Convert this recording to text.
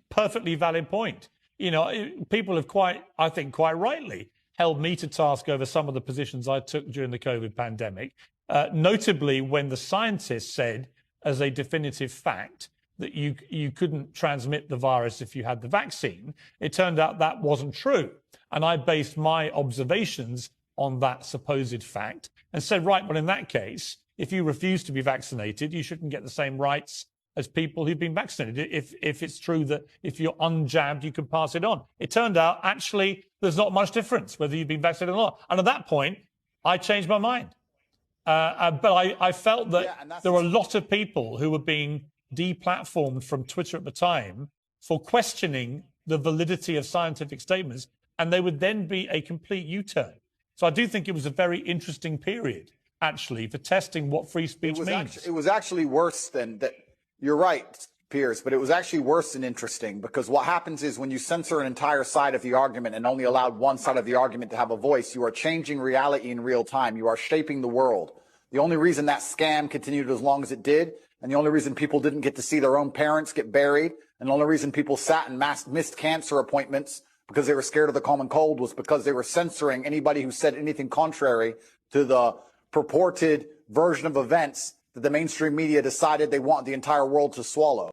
perfectly valid point. You know, people have I think quite rightly, held me to task over some of the positions I took during the COVID pandemic, notably when the scientists said as a definitive fact that you couldn't transmit the virus if you had the vaccine. It turned out that wasn't true. And I based my observations on that supposed fact and said, right, well, in that case, if you refuse to be vaccinated, you shouldn't get the same rights as people who've been vaccinated. If it's true that if you're unjabbed, you can pass it on. It turned out, actually, there's not much difference whether you've been vaccinated or not. And at that point, I changed my mind. But I felt that there were a lot of people who were being deplatformed from Twitter at the time for questioning the validity of scientific statements, and they would then be a complete U-turn. So I do think it was a very interesting period, actually, for testing what free speech means. It was actually worse than that. You're right, Piers, but it was actually worse than interesting, because what happens is when you censor an entire side of the argument and only allowed one side of the argument to have a voice, you are changing reality in real time. You are shaping the world. The only reason that scam continued as long as it did, and the only reason people didn't get to see their own parents get buried, and the only reason people sat and missed cancer appointments because they were scared of the common cold, was because they were censoring anybody who said anything contrary to the purported version of events that the mainstream media decided they want the entire world to swallow.